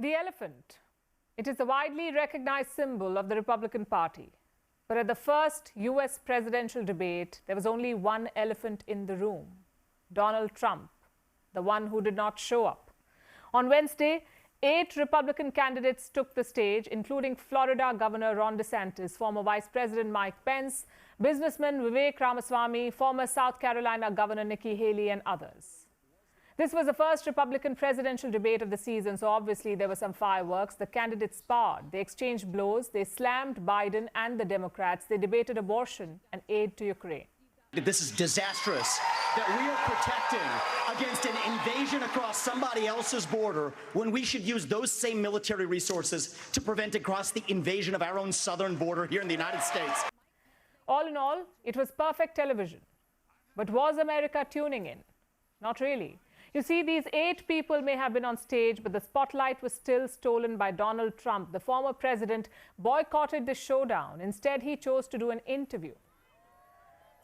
The elephant. It is a widely recognized symbol of the Republican Party. But at the first US presidential debate, there was only one elephant in the room: Donald Trump, the one who did not show up. On Wednesday, 8 Republican candidates took the stage, including Florida Governor Ron Desantis, former Vice President Mike Pence, businessman Vivek Ramaswamy, former South Carolina Governor Nikki Haley, and others. This was the first Republican presidential debate of the season, so obviously there were some fireworks. The candidates sparred, they exchanged blows, they slammed Biden and the Democrats, they debated abortion and aid to Ukraine. This is disastrous that we are protecting against an invasion across somebody else's border when we should use those same military resources to prevent across the invasion of our own southern border here in the United States. All in all, it was perfect television. But was America tuning in? Not really. You see, these 8 people may have been on stage, but the spotlight was still stolen by Donald Trump. The former president boycotted the showdown. Instead, he chose to do an interview.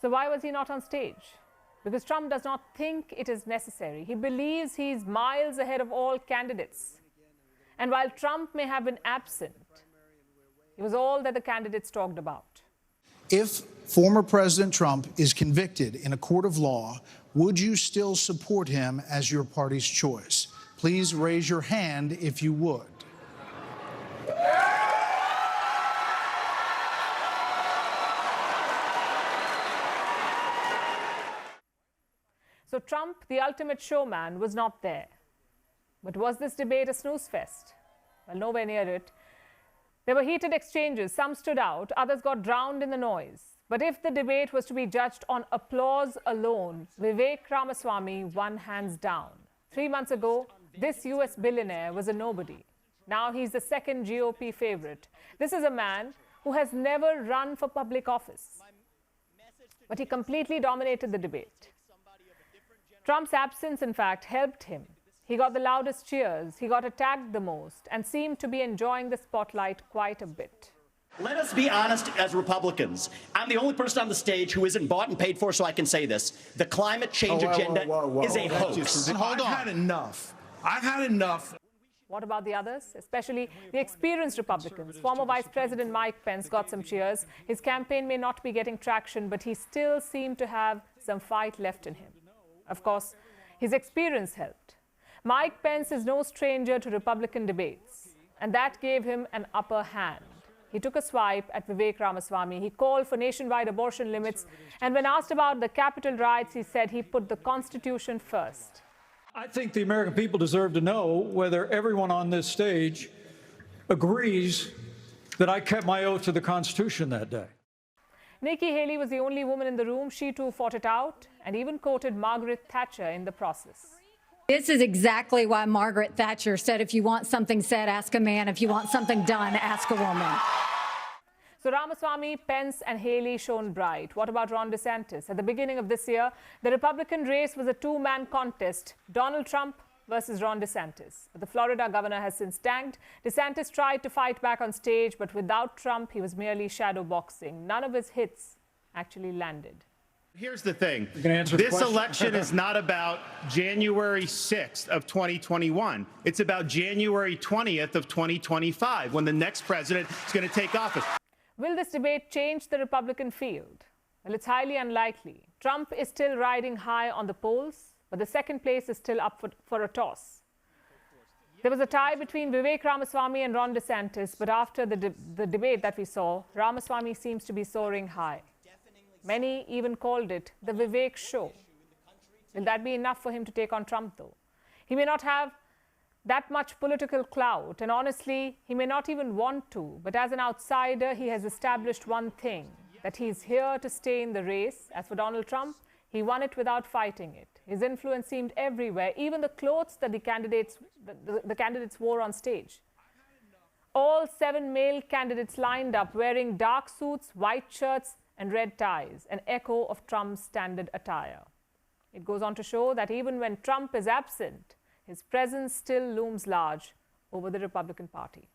So why was he not on stage? Because Trump does not think it is necessary. He believes he's miles ahead of all candidates. And while Trump may have been absent, it was all that the candidates talked about. If former President Trump is convicted in a court of law, would you still support him as your party's choice? Please raise your hand if you would. So Trump, the ultimate showman, was not there. But was this debate a snooze fest? Well, nowhere near it. There were heated exchanges. Some stood out, others got drowned in the noise. But if the debate was to be judged on applause alone, Vivek Ramaswamy won hands down. 3 months ago, this US billionaire was a nobody. Now he's the second GOP favorite. This is a man who has never run for public office. But he completely dominated the debate. Trump's absence, in fact, helped him. He got the loudest cheers, he got attacked the most, and seemed to be enjoying the spotlight quite a bit. Let us be honest as Republicans. I'm the only person on the stage who isn't bought and paid for, so I can say this. The climate change agenda is a hoax. Hold on. I've had enough. I've had enough. What about the others, especially the experienced Republicans? Former Vice President Mike Pence got some cheers. His campaign may not be getting traction, but he still seemed to have some fight left in him. Of course, his experience helped. Mike Pence is no stranger to Republican debates, and that gave him an upper hand. He took a swipe at Vivek Ramaswamy. He called for nationwide abortion limits. And when asked about the Capitol riots, he said he put the Constitution first. I think the American people deserve to know whether everyone on this stage agrees that I kept my oath to the Constitution that day. Nikki Haley was the only woman in the room. She too fought it out and even quoted Margaret Thatcher in the process. This is exactly why Margaret Thatcher said, if you want something said, ask a man. If you want something done, ask a woman. So Ramaswamy, Pence and Haley shone bright. What about Ron Desantis? At the beginning of this year, the Republican race was a 2-man contest: Donald Trump versus Ron Desantis. But the Florida governor has since tanked. Desantis tried to fight back on stage, but without Trump, he was merely shadow boxing. None of his hits actually landed. Here's the thing. This election is not about January 6th of 2021. It's about January 20th of 2025, when the next president is going to take office. Will this debate change the Republican field? Well, it's highly unlikely. Trump is still riding high on the polls, but the second place is still up for a toss. There was a tie between Vivek Ramaswamy and Ron Desantis, but after the debate that we saw, Ramaswamy seems to be soaring high. Many even called it the Vivek show. Will that be enough for him to take on Trump, though? He may not have that much political clout, and honestly, he may not even want to. But as an outsider, he has established one thing, that he's here to stay in the race. As for Donald Trump, he won it without fighting it. His influence seemed everywhere, even the clothes that the candidates wore on stage. All 7 male candidates lined up wearing dark suits, white shirts, and red ties, an echo of Trump's standard attire. It goes on to show that even when Trump is absent, his presence still looms large over the Republican Party.